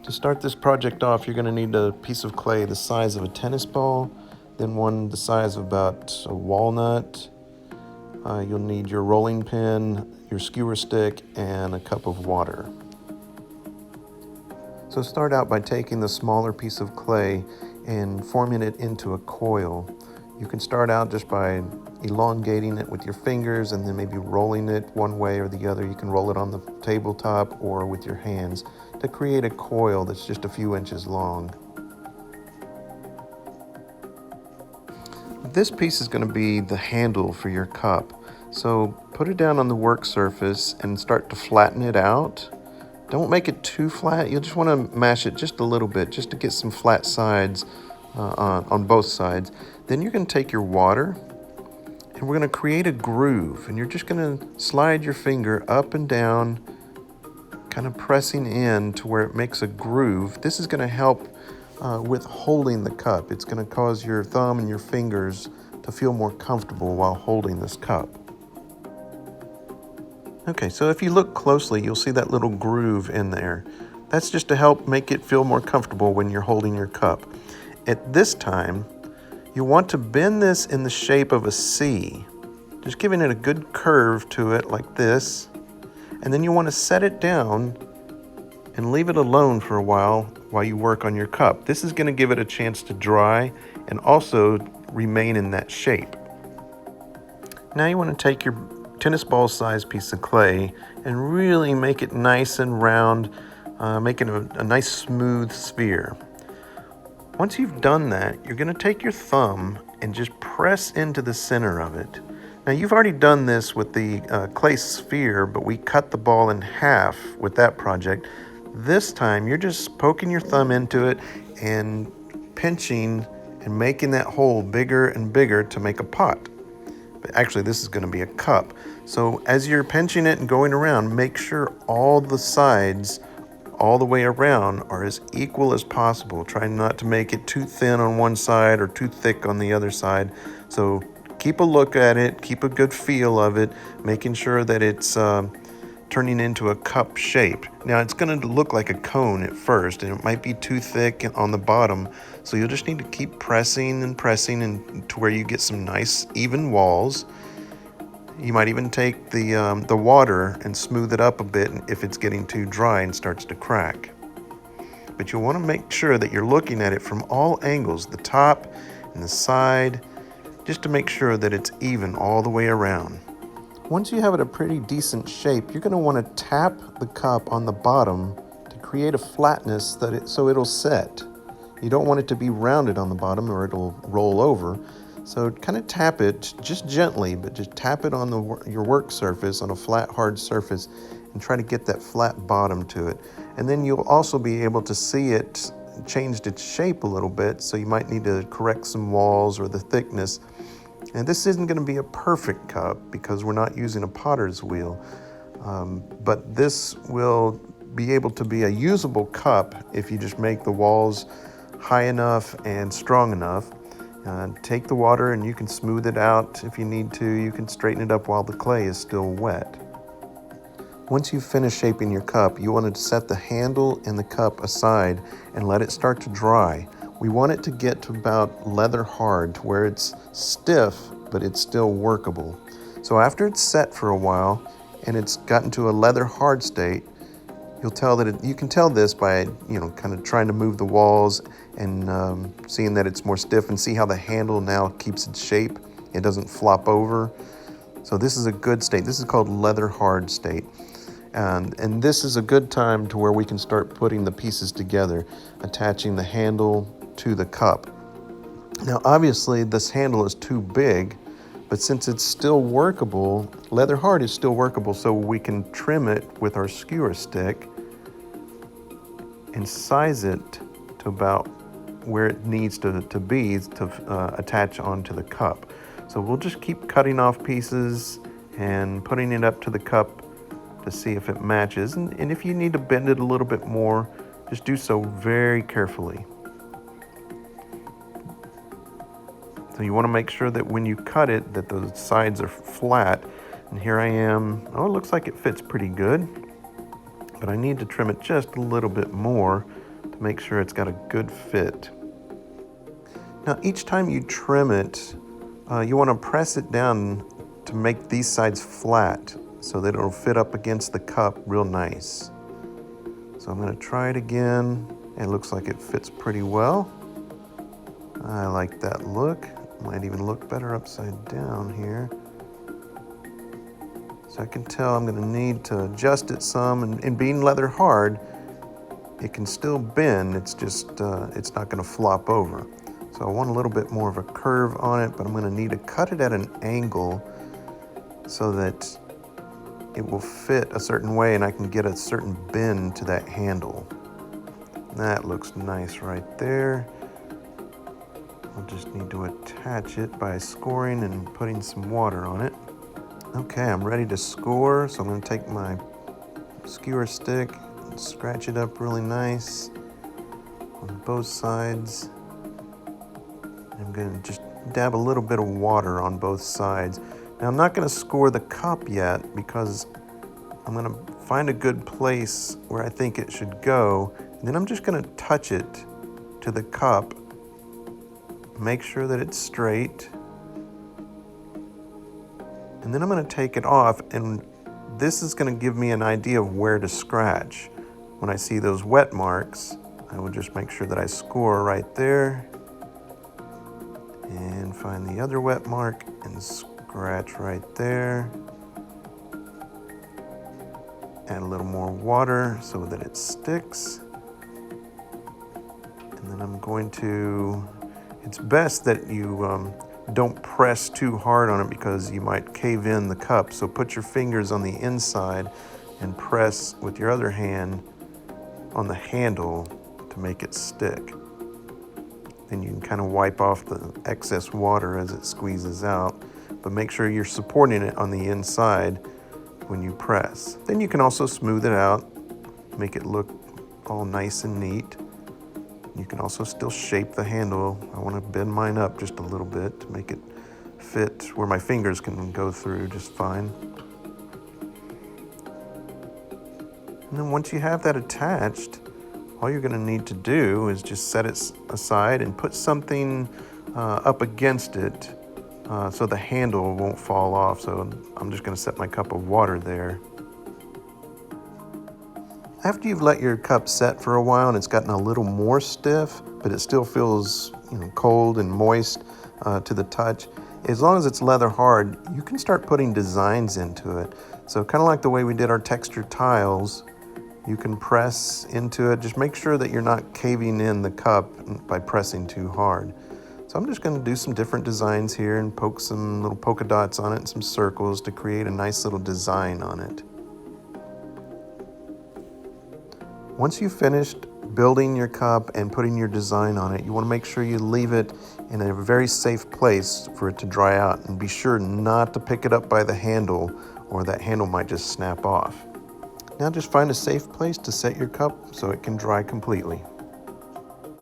To start this project off, you're going to need a piece of clay the size of a tennis ball, then one the size of about a walnut. You'll need your rolling pin, your skewer stick, and a cup of water. So start out by taking the smaller piece of clay and forming it into a coil. You can start out just by elongating it with your fingers and then maybe rolling it one way or the other. You can roll it on the tabletop or with your hands to create a coil that's just a few inches long. This piece is going to be the handle for your cup. So put it down on the work surface and start to flatten it out. Don't make it too flat. You'll just want to mash it just a little bit just to get some flat sides on both sides. Then you're going to take your water and we're going to create a groove, and you're just going to slide your finger up and down, kind of pressing in to where it makes a groove. This is going to help with holding the cup. It's going to cause your thumb and your fingers to feel more comfortable while holding this cup. Okay, so if you look closely, you'll see that little groove in there. That's just to help make it feel more comfortable when you're holding your cup. At this time, you want to bend this in the shape of a C, just giving it a good curve to it like this. And then you want to set it down and leave it alone for a while you work on your cup. This is going to give it a chance to dry and also remain in that shape. Now you want to take your tennis ball sized piece of clay and really make it nice and round, making a nice smooth sphere. Once you've done that, you're going to take your thumb and just press into the center of it. Now you've already done this with the clay sphere, but we cut the ball in half with that project. This time you're just poking your thumb into it and pinching and making that hole bigger and bigger to make a pot. But actually this is going to be a cup. So as you're pinching it and going around, make sure all the sides all the way around are as equal as possible. Try not to make it too thin on one side or too thick on the other side. So keep a look at it, keep a good feel of it, making sure that it's turning into a cup shape. Now it's going to look like a cone at first, and it might be too thick on the bottom, so you'll just need to keep pressing and pressing and to where you get some nice even walls. You might even take the water and smooth it up a bit if it's getting too dry and starts to crack. But you'll want to make sure that you're looking at it from all angles, the top and the side, just to make sure that it's even all the way around. Once you have it a pretty decent shape, you're going to want to tap the cup on the bottom to create a flatness so it'll set. You don't want it to be rounded on the bottom or it'll roll over. So kind of tap it just gently, but just tap it on your work surface, on a flat, hard surface, and try to get that flat bottom to it. And then you'll also be able to see it changed its shape a little bit, so you might need to correct some walls or the thickness. And this isn't going to be a perfect cup because we're not using a potter's wheel, but this will be able to be a usable cup if you just make the walls high enough and strong enough. Take the water and you can smooth it out if you need to. You can straighten it up while the clay is still wet. Once you've finished shaping your cup, you want to set the handle and the cup aside and let it start to dry. We want it to get to about leather hard, to where it's stiff, but it's still workable. So after it's set for a while and it's gotten to a leather hard state, you'll tell that you can tell this by, kind of trying to move the walls and seeing that it's more stiff, and see how the handle now keeps its shape. It doesn't flop over. So this is a good state. This is called leather hard state. And this is a good time to where we can start putting the pieces together, attaching the handle to the cup. Now obviously this handle is too big, but since it's still workable, leather hard is still workable, so we can trim it with our skewer stick and size it to about where it needs to be to attach onto the cup. So we'll just keep cutting off pieces and putting it up to the cup to see if it matches. And if you need to bend it a little bit more, just do so very carefully. So you want to make sure that when you cut it, that the sides are flat. And here I am. Oh, it looks like it fits pretty good, but I need to trim it just a little bit more to make sure it's got a good fit. Now each time you trim it, you want to press it down to make these sides flat so that it'll fit up against the cup real nice. So I'm going to try it again. It looks like it fits pretty well. I like that look. Might even look better upside down here. So I can tell I'm going to need to adjust it some, and being leather hard, it can still bend. It's just, it's not going to flop over. So I want a little bit more of a curve on it, but I'm going to need to cut it at an angle so that it will fit a certain way and I can get a certain bend to that handle. That looks nice right there. I'll just need to attach it by scoring and putting some water on it. Okay, I'm ready to score, so I'm going to take my skewer stick and scratch it up really nice on both sides. I'm going to just dab a little bit of water on both sides. Now I'm not going to score the cup yet because I'm going to find a good place where I think it should go, and then I'm just going to touch it to the cup, make sure that it's straight, and then I'm going to take it off, and this is going to give me an idea of where to scratch. When I see those wet marks, I will just make sure that I score right there and find the other wet mark and scratch right there. Add a little more water so that it sticks. And then I'm going to, it's best that you don't press too hard on it because you might cave in the cup. So put your fingers on the inside and press with your other hand on the handle to make it stick. Then you can kind of wipe off the excess water as it squeezes out, but make sure you're supporting it on the inside when you press. Then you can also smooth it out, make it look all nice and neat. You can also still shape the handle. I want to bend mine up just a little bit to make it fit where my fingers can go through just fine. And then once you have that attached, all you're going to need to do is just set it aside and put something up against it so the handle won't fall off. So I'm just going to set my cup of water there. After you've let your cup set for a while and it's gotten a little more stiff, but it still feels, cold and moist to the touch, as long as it's leather hard, you can start putting designs into it. So kind of like the way we did our textured tiles, you can press into it. Just make sure that you're not caving in the cup by pressing too hard. So I'm just going to do some different designs here and poke some little polka dots on it and some circles to create a nice little design on it. Once you've finished building your cup and putting your design on it, you want to make sure you leave it in a very safe place for it to dry out, and be sure not to pick it up by the handle or that handle might just snap off. Now just find a safe place to set your cup so it can dry completely.